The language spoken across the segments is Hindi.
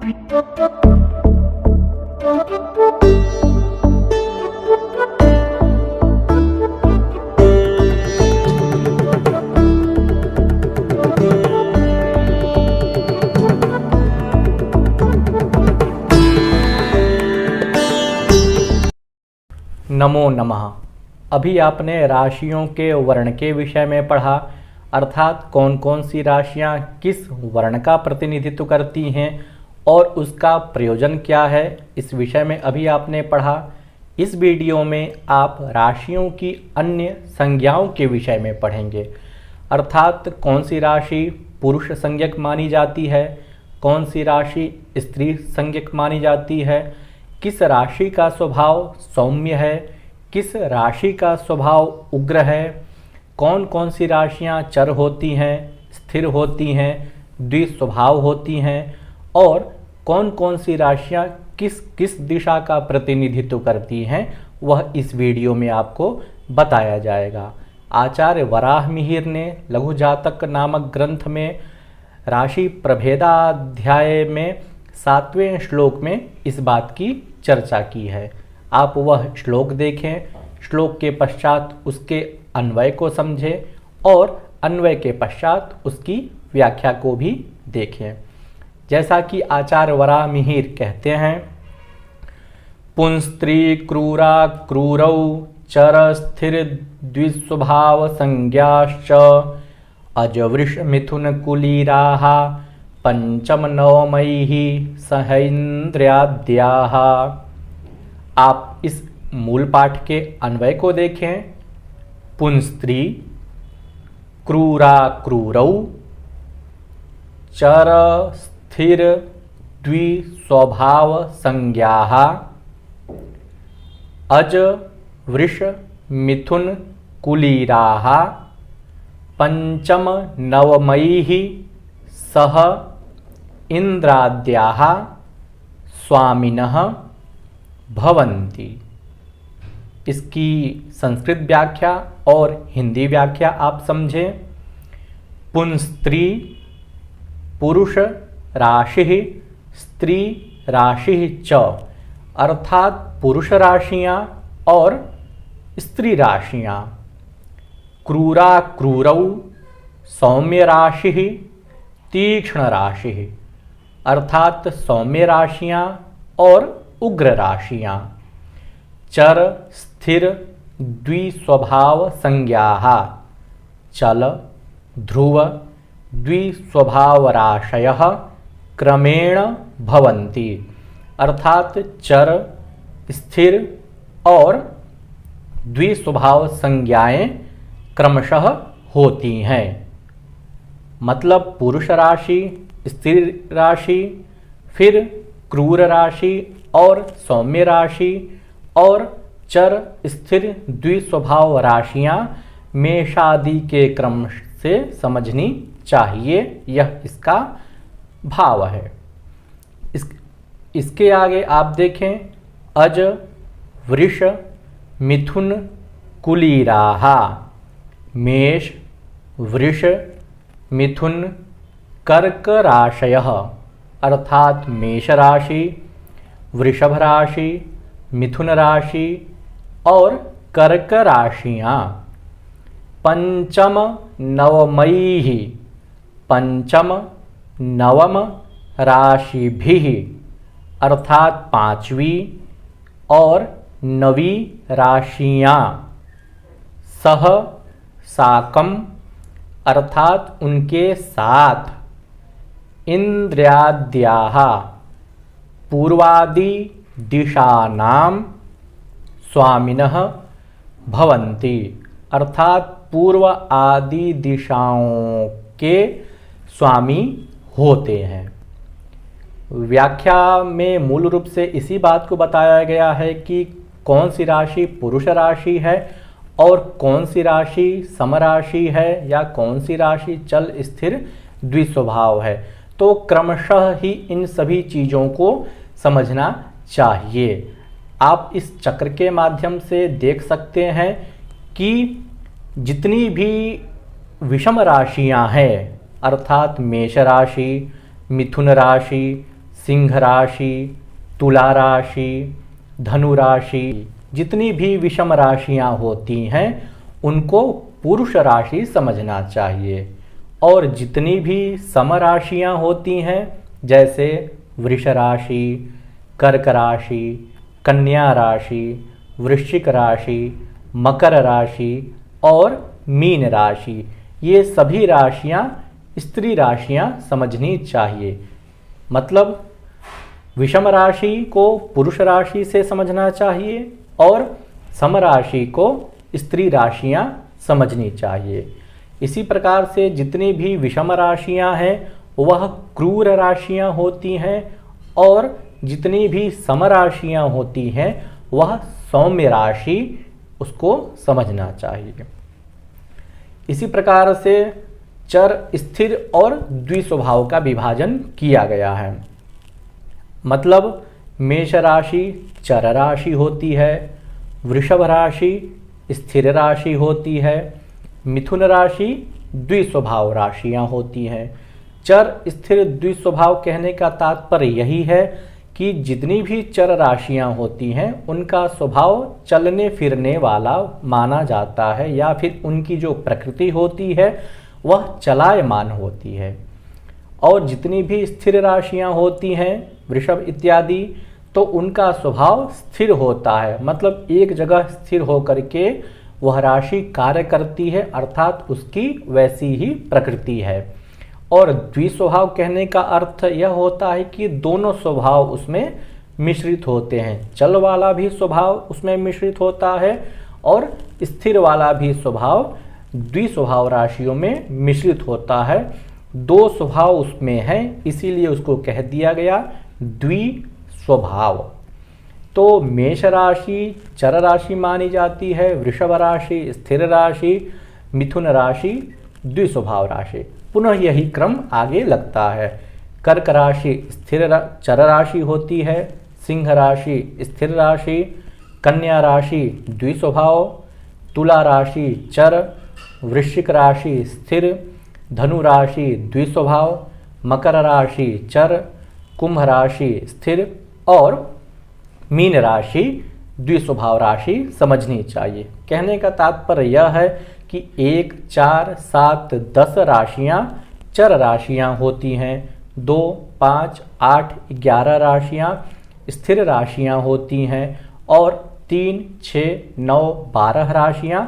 नमो नमः। अभी आपने राशियों के वर्ण के विषय में पढ़ा, अर्थात कौन कौन सी राशियां किस वर्ण का प्रतिनिधित्व करती हैं और उसका प्रयोजन क्या है, इस विषय में अभी आपने पढ़ा। इस वीडियो में आप राशियों की अन्य संज्ञाओं के विषय में पढ़ेंगे, अर्थात कौन सी राशि पुरुष संज्ञक मानी जाती है, कौन सी राशि स्त्री संज्ञक मानी जाती है, किस राशि का स्वभाव सौम्य है, किस राशि का स्वभाव उग्र है, कौन कौन सी राशियां चर होती हैं, स्थिर होती हैं, द्विस्वभाव होती हैं और कौन कौन सी राशियां किस किस दिशा का प्रतिनिधित्व करती हैं, वह इस वीडियो में आपको बताया जाएगा। आचार्य वराह मिहिर ने लघु जातक नामक ग्रंथ में राशि प्रभेदाध्याय में 7वें श्लोक में इस बात की चर्चा की है। आप वह श्लोक देखें, श्लोक के पश्चात उसके अन्वय को समझें और अन्वय के पश्चात उसकी व्याख्या को भी देखें। जैसा कि आचार्य वराह मिहिर कहते हैं, पुंस्त्री क्रूरा क्रूरौ चर स्थिर द्विस्वभाव संज्ञाश्च अजवृष मिथुन कुलीराः पंचम नवमैः सहैन्द्र्याद्याः। आप इस मूल पाठ के अन्वय को देखें। पुंस्त्री क्रूरा क्रूरौ चर स्थिर द्विस्वभाव संज्ञाः अज वृष मिथुन कुलीराः पंचम नवमैः सह इंद्राद्याः स्वामिनः भवन्ति। इसकी संस्कृत व्याख्या और हिंदी व्याख्या आप समझें। पुंस्त्री पुरुष राशि स्त्री राशि च, अर्थात पुरुष राशियां और स्त्री राशियां। क्रूरा क्रूरौ सौम्य राशि तीक्ष्ण राशि, अर्थात सौम्य राशियां और उग्र राशियां। चर स्थिर द्विस्वभाव संज्ञाः, चल ध्रुव द्विस्वभाव राशयः क्रमेण भवन्ति, अर्थात चर स्थिर और द्विस्वभाव संज्ञाएं क्रमशः होती हैं। मतलब पुरुष राशि, स्त्री राशि, फिर क्रूर राशि और सौम्य राशि और चर स्थिर द्विस्वभाव राशियां मेषादि के क्रम से समझनी चाहिए, यह इसका भाव है। इसके आगे आप देखें, अज वृष मिथुन कुलीराः। मेष वृष मिथुन कर्क राशयः, अर्थात मेष राशि, वृषभ राशि, मिथुन राशि और कर्क राशियां। पंचम नवमैः, पंचम नवम राशिभिः, अर्थात पांचवी और नवी राशियां। सह साकम, अर्थात उनके साथ। इंद्रियाद्याः, पूर्वादि दिशानां स्वामिनः भवन्ति, अर्थात पूर्व आदि दिशाओं के स्वामी होते हैं। व्याख्या में मूल रूप से इसी बात को बताया गया है कि कौन सी राशि पुरुष राशि है और कौन सी राशि समराशि है या कौन सी राशि चल स्थिर द्विस्वभाव है। तो क्रमशः ही इन सभी चीज़ों को समझना चाहिए। आप इस चक्र के माध्यम से देख सकते हैं कि जितनी भी विषम राशियां हैं, अर्थात मेष राशि, मिथुन राशि, सिंह राशि, तुला राशि, धनु राशि, जितनी भी विषम राशियां होती हैं उनको पुरुष राशि समझना चाहिए। और जितनी भी सम राशियां होती हैं जैसे वृष राशि, कर्क राशि, कन्या राशि, वृश्चिक राशि, मकर राशि और मीन राशि, ये सभी राशियां स्त्री राशियां समझनी चाहिए। मतलब विषम राशि को पुरुष राशि से समझना चाहिए और सम राशि को स्त्री राशियां समझनी चाहिए। इसी प्रकार से जितनी भी विषम राशियां हैं वह क्रूर राशियां होती हैं और जितनी भी सम राशियां होती हैं वह सौम्य राशि उसको समझना चाहिए। इसी प्रकार से चर, स्थिर और द्विस्वभाव का विभाजन किया गया है। मतलब मेष राशि चर राशि होती है, वृषभ राशि स्थिर राशि होती है, मिथुन राशि द्विस्वभाव राशियां होती हैं। चर, स्थिर, द्विस्वभाव कहने का तात्पर्य यही है कि जितनी भी चर राशियां होती हैं उनका स्वभाव चलने फिरने वाला माना जाता है या फिर उनकी जो प्रकृति होती है वह चलायमान होती है। और जितनी भी स्थिर राशियां होती हैं वृषभ इत्यादि तो उनका स्वभाव स्थिर होता है। मतलब एक जगह स्थिर होकर के वह राशि कार्य करती है अर्थात उसकी वैसी ही प्रकृति है। और द्विस्वभाव कहने का अर्थ यह होता है कि दोनों स्वभाव उसमें मिश्रित होते हैं। चल वाला भी स्वभाव उसमें मिश्रित होता है और स्थिर वाला भी स्वभाव द्विस्वभाव राशियों में मिश्रित होता है। दो स्वभाव उसमें हैं इसीलिए उसको कह दिया गया द्विस्वभाव। तो मेष राशि चर राशि मानी जाती है, वृषभ राशि स्थिर राशि, मिथुन राशि द्विस्वभाव राशि। पुनः यही क्रम आगे लगता है। कर्क राशि स्थिर चर राशि होती है, सिंह राशि स्थिर राशि, कन्या राशि द्विस्वभाव, तुला राशि चर, वृश्चिक राशि स्थिर, धनु राशि द्विस्वभाव, मकर राशि चर, कुंभ राशि स्थिर और मीन राशि द्विस्वभाव राशि समझनी चाहिए। कहने का तात्पर्य यह है कि 1, 4, 7, 10 राशियां चर राशियां होती हैं, 2, 5, 8, 11 राशियां स्थिर राशियां होती हैं और 3, 6, 9, 12 राशियां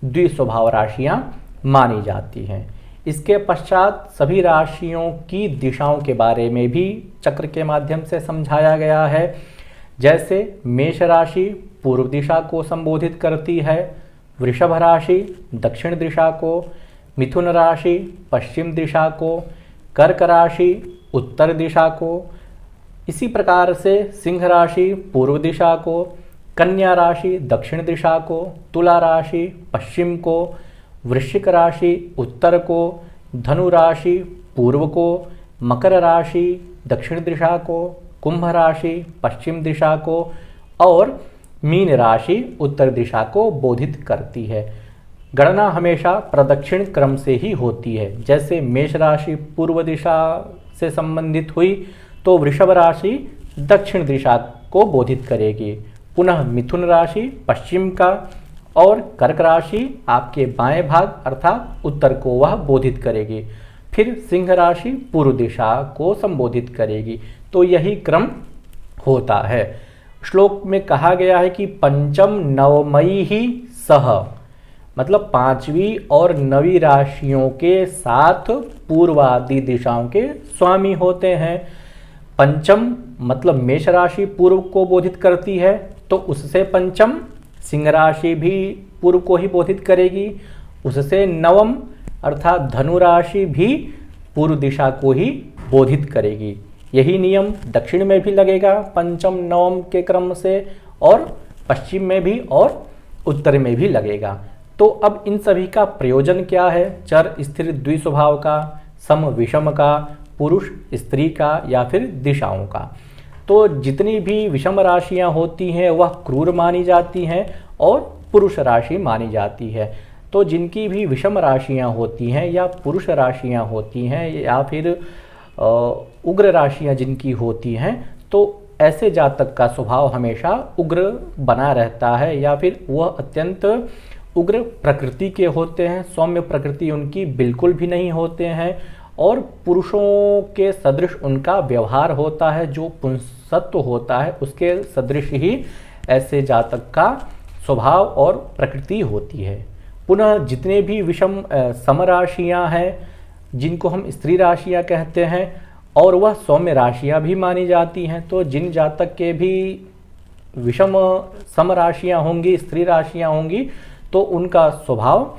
द्विस्वभाव राशियां मानी जाती हैं। इसके पश्चात सभी राशियों की दिशाओं के बारे में भी चक्र के माध्यम से समझाया गया है। जैसे मेष राशि पूर्व दिशा को संबोधित करती है, वृषभ राशि दक्षिण दिशा को, मिथुन राशि पश्चिम दिशा को, कर्क राशि उत्तर दिशा को, इसी प्रकार से सिंह राशि पूर्व दिशा को, कन्या राशि दक्षिण दिशा को, तुला राशि पश्चिम को, वृश्चिक राशि उत्तर को, धनु राशि पूर्व को, मकर राशि दक्षिण दिशा को, कुंभ राशि पश्चिम दिशा को और मीन राशि उत्तर दिशा को बोधित करती है। गणना हमेशा प्रदक्षिण क्रम से ही होती है। जैसे मेष राशि पूर्व दिशा से संबंधित हुई तो वृषभ राशि दक्षिण दिशा को बोधित करेगी, पुनः मिथुन राशि पश्चिम का और कर्क राशि आपके बाएं भाग अर्थात उत्तर को वह बोधित करेगी, फिर सिंह राशि पूर्व दिशा को संबोधित करेगी। तो यही क्रम होता है। श्लोक में कहा गया है कि पंचम नवमयी ही सह, मतलब पांचवी और नवी राशियों के साथ पूर्वादि दिशाओं के स्वामी होते हैं। पंचम मतलब मेष राशि पूर्व को बोधित करती है तो उससे पंचम सिंह राशि भी पूर्व को ही बोधित करेगी, उससे नवम अर्थात धनु राशि भी पूर्व दिशा को ही बोधित करेगी। यही नियम दक्षिण में भी लगेगा पंचम नवम के क्रम से और पश्चिम में भी और उत्तर में भी लगेगा। तो अब इन सभी का प्रयोजन क्या है? चर स्थिर द्विस्वभाव का, सम विषम का, पुरुष स्त्री का या फिर दिशाओं का। तो जितनी भी विषम राशियां होती हैं वह क्रूर मानी जाती हैं और पुरुष राशि मानी जाती है। तो जिनकी भी विषम राशियां होती हैं या पुरुष राशियां होती हैं या फिर उग्र राशियां जिनकी होती हैं, तो ऐसे जातक का स्वभाव हमेशा उग्र बना रहता है, या फिर वह अत्यंत उग्र प्रकृति के होते हैं। सौम्य प्रकृति उनकी बिल्कुल भी नहीं होते हैं, और पुरुषों के सदृश उनका व्यवहार होता है। जो पुंसत्व होता है उसके सदृश ही ऐसे जातक का स्वभाव और प्रकृति होती है। पुनः जितने भी विषम समराशियां हैं, जिनको हम स्त्री राशियां कहते हैं, और वह सौम्य राशियां भी मानी जाती हैं, तो जिन जातक के भी विषम समराशियां होंगी, स्त्री राशियां होंगी, तो उनका स्वभाव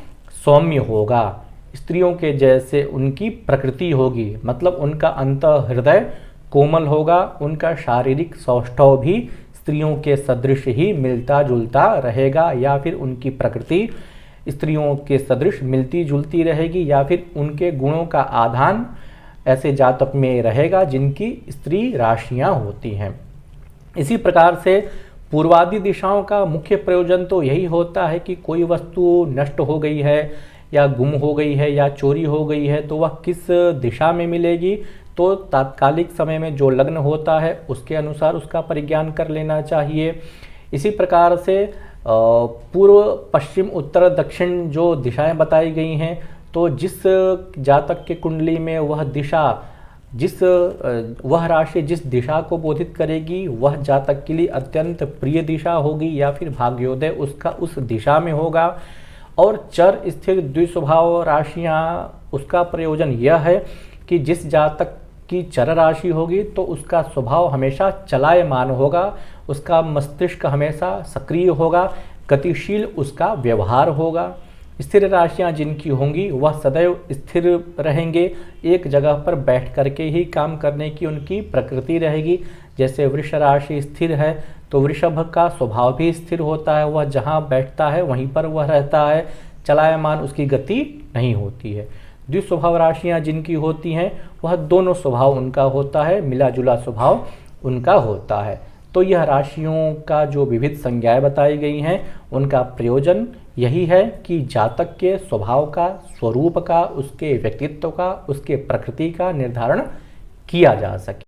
सौम्य होगा। स्त्रियों के जैसे उनकी प्रकृति होगी, मतलब उनका अंतः हृदय कोमल होगा। उनका शारीरिक सौष्ठव भी स्त्रियों के सदृश ही मिलता जुलता रहेगा, या फिर उनकी प्रकृति स्त्रियों के सदृश मिलती जुलती रहेगी, या फिर उनके गुणों का आधान ऐसे जातक में रहेगा जिनकी स्त्री राशियां होती हैं। इसी प्रकार से पूर्वादि दिशाओं का मुख्य प्रयोजन तो यही होता है कि कोई वस्तु नष्ट हो गई है, या गुम हो गई है, या चोरी हो गई है, तो वह किस दिशा में मिलेगी, तो तात्कालिक समय में जो लग्न होता है उसके अनुसार उसका परिज्ञान कर लेना चाहिए। इसी प्रकार से पूर्व पश्चिम उत्तर दक्षिण जो दिशाएं बताई गई हैं, तो जिस जातक के कुंडली में वह दिशा, वह राशि जिस दिशा को बोधित करेगी, वह जातक के लिए अत्यंत प्रिय दिशा होगी, या फिर भाग्योदय उसका उस दिशा में होगा। और चर स्थिर द्विस्वभाव राशियां, उसका प्रयोजन यह है कि जिस जातक की चर राशि होगी तो उसका स्वभाव हमेशा चलायमान होगा, उसका मस्तिष्क हमेशा सक्रिय होगा, गतिशील उसका व्यवहार होगा। स्थिर राशियां जिनकी होंगी वह सदैव स्थिर रहेंगे, एक जगह पर बैठ करके ही काम करने की उनकी प्रकृति रहेगी। जैसे वृष राशि स्थिर है तो वृषभ का स्वभाव भी स्थिर होता है, वह जहाँ बैठता है वहीं पर वह रहता है, चलायमान उसकी गति नहीं होती है। द्विस्वभाव राशियां जिनकी होती हैं वह दोनों स्वभाव उनका होता है, मिला जुला स्वभाव उनका होता है। तो यह राशियों का जो विविध संज्ञाएं बताई गई हैं उनका प्रयोजन यही है कि जातक के स्वभाव का, स्वरूप का, उसके व्यक्तित्व का, उसके प्रकृति का निर्धारण किया जा सके।